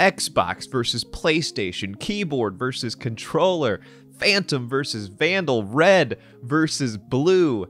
Xbox versus PlayStation, keyboard versus controller, Phantom versus Vandal, red versus blue.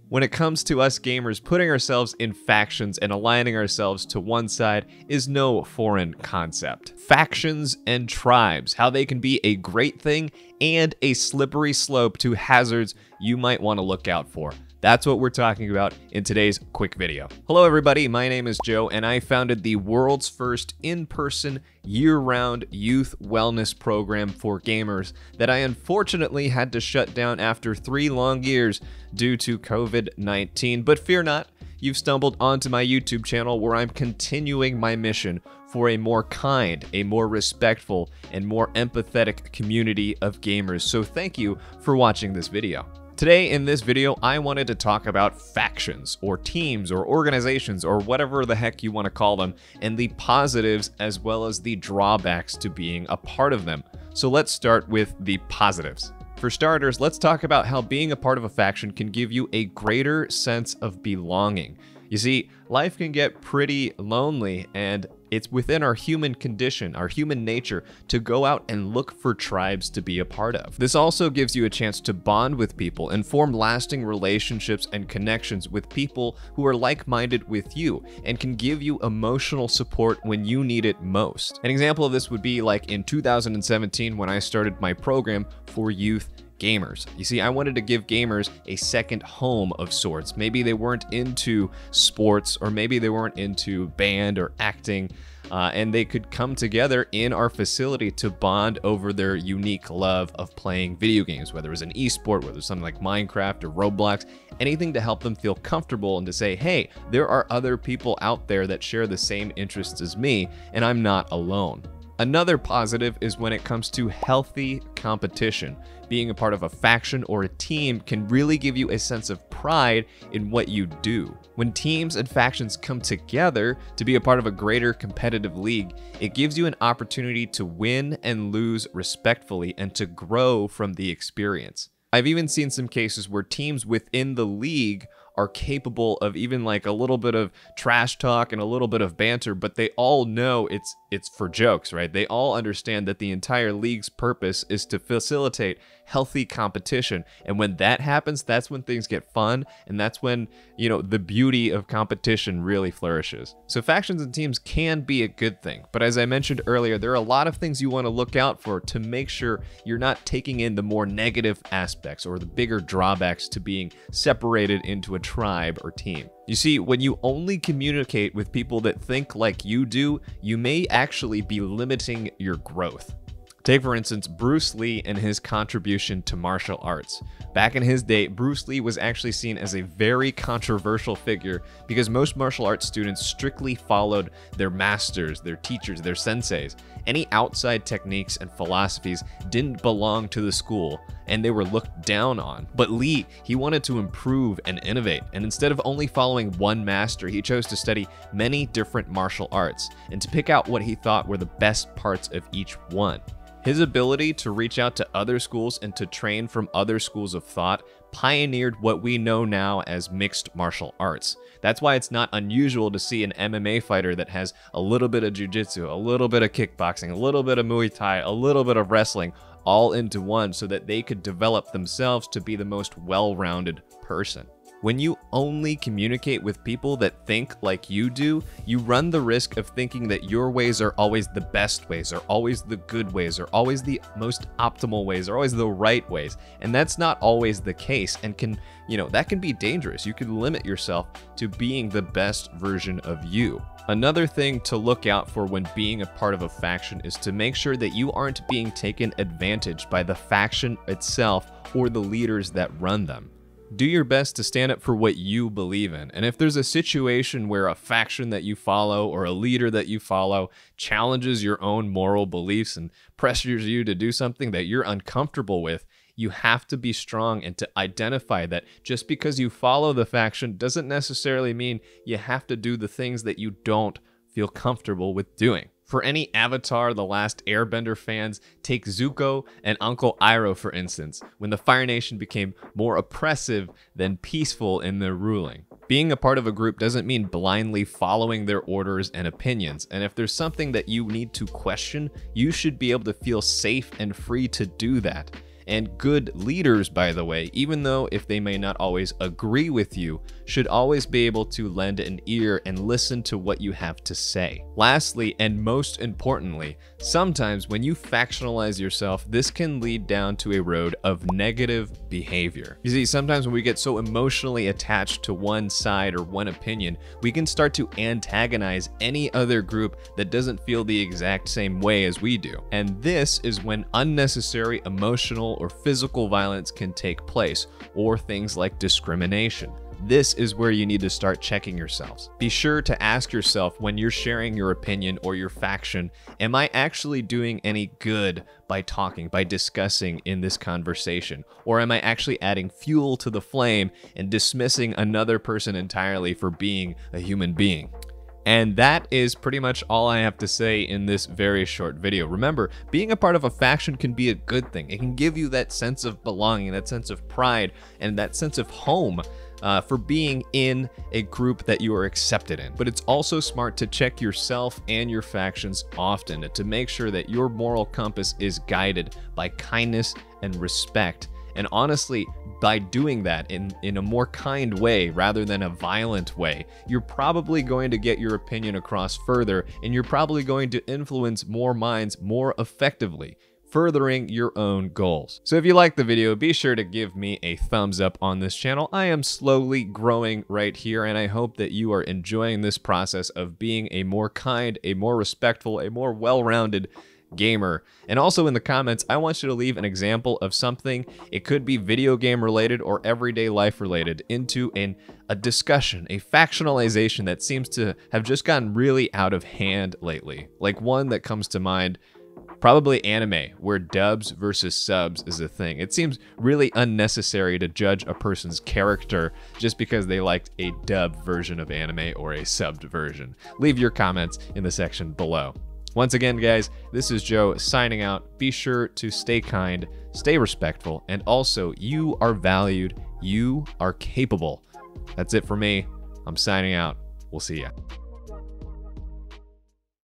When it comes to us gamers, putting ourselves in factions and aligning ourselves to one side is no foreign concept. Factions and tribes, how they can be a great thing and a slippery slope to hazards you might want to look out for. That's what we're talking about in today's quick video. Hello everybody, my name is Joe and I founded the world's first in-person year-round youth wellness program for gamers that I unfortunately had to shut down after 3 long years due to COVID-19. But fear not, you've stumbled onto my YouTube channel where I'm continuing my mission for a more kind, a more respectful, and more empathetic community of gamers. So thank you for watching this video. Today in this video, I wanted to talk about factions or teams or organizations or whatever the heck you want to call them, and the positives as well as the drawbacks to being a part of them. So let's start with the positives. For starters, let's talk about how being a part of a faction can give you a greater sense of belonging. You see, life can get pretty lonely, and it's within our human condition, our human nature, to go out and look for tribes to be a part of. This also gives you a chance to bond with people and form lasting relationships and connections with people who are like-minded with you and can give you emotional support when you need it most. An example of this would be like in 2017 when I started my program for youth gamers. You see, I wanted to give gamers a second home of sorts. Maybe they weren't into sports, or maybe they weren't into band or acting, and they could come together in our facility to bond over their unique love of playing video games, whether it was an esport, whether it's something like Minecraft or Roblox, anything to help them feel comfortable and to say, hey, there are other people out there that share the same interests as me, and I'm not alone. Another positive is when it comes to healthy competition. Being a part of a faction or a team can really give you a sense of pride in what you do. When teams and factions come together to be a part of a greater competitive league, it gives you an opportunity to win and lose respectfully and to grow from the experience. I've even seen some cases where teams within the league are capable of even like a little bit of trash talk and a little bit of banter, but they all know it's for jokes, right? They all understand that the entire league's purpose is to facilitate healthy competition. And when that happens, that's when things get fun, and that's when, you know, the beauty of competition really flourishes. So factions and teams can be a good thing, but as I mentioned earlier, there are a lot of things you want to look out for to make sure you're not taking in the more negative aspects or the bigger drawbacks to being separated into a tribe or team. You see, when you only communicate with people that think like you do, you may actually be limiting your growth. Take, for instance, Bruce Lee and his contribution to martial arts. Back in his day, Bruce Lee was actually seen as a very controversial figure because most martial arts students strictly followed their masters, their teachers, their senseis. Any outside techniques and philosophies didn't belong to the school, and they were looked down on. But Lee, he wanted to improve and innovate, and instead of only following one master, he chose to study many different martial arts and to pick out what he thought were the best parts of each one. His ability to reach out to other schools and to train from other schools of thought pioneered what we know now as mixed martial arts. That's why it's not unusual to see an MMA fighter that has a little bit of jiu-jitsu, a little bit of kickboxing, a little bit of Muay Thai, a little bit of wrestling, all into one so that they could develop themselves to be the most well-rounded person. When you only communicate with people that think like you do, you run the risk of thinking that your ways are always the best ways, or always the good ways, or always the most optimal ways, or always the right ways. And that's not always the case, and that can be dangerous. You can limit yourself to being the best version of you. Another thing to look out for when being a part of a faction is to make sure that you aren't being taken advantage by the faction itself or the leaders that run them. Do your best to stand up for what you believe in, and if there's a situation where a faction that you follow or a leader that you follow challenges your own moral beliefs and pressures you to do something that you're uncomfortable with, you have to be strong and to identify that just because you follow the faction doesn't necessarily mean you have to do the things that you don't feel comfortable with doing. For any Avatar: The Last Airbender fans, take Zuko and Uncle Iroh for instance, when the Fire Nation became more oppressive than peaceful in their ruling. Being a part of a group doesn't mean blindly following their orders and opinions, and if there's something that you need to question, you should be able to feel safe and free to do that. And good leaders, by the way, even though if they may not always agree with you, should always be able to lend an ear and listen to what you have to say. Lastly, and most importantly, sometimes when you factionalize yourself, this can lead down to a road of negative behavior. You see, sometimes when we get so emotionally attached to one side or one opinion, we can start to antagonize any other group that doesn't feel the exact same way as we do. And this is when unnecessary emotional or physical violence can take place, or things like discrimination. This is where you need to start checking yourselves. Be sure to ask yourself when you're sharing your opinion or your faction, am I actually doing any good by talking, by discussing in this conversation? Or am I actually adding fuel to the flame and dismissing another person entirely for being a human being? And that is pretty much all I have to say in this very short video. Remember, being a part of a faction can be a good thing. It can give you that sense of belonging, that sense of pride, and that sense of home for being in a group that you are accepted in. But it's also smart to check yourself and your factions often to make sure that your moral compass is guided by kindness and respect. And honestly, by doing that in a more kind way rather than a violent way, you're probably going to get your opinion across further, and you're probably going to influence more minds more effectively, furthering your own goals. So if you liked the video, be sure to give me a thumbs up on this channel. I am slowly growing right here, and I hope that you are enjoying this process of being a more kind, a more respectful, a more well-rounded gamer. And also in the comments, I want you to leave an example of something, it could be video game related or everyday life related, into a discussion, a factionalization that seems to have just gotten really out of hand lately. Like one that comes to mind, probably anime, where dubs versus subs is a thing. It seems really unnecessary to judge a person's character just because they liked a dubbed version of anime or a subbed version. Leave your comments in the section below. Once again, guys, this is Joe signing out. Be sure to stay kind, stay respectful, and also you are valued, you are capable. That's it for me. I'm signing out. We'll see ya.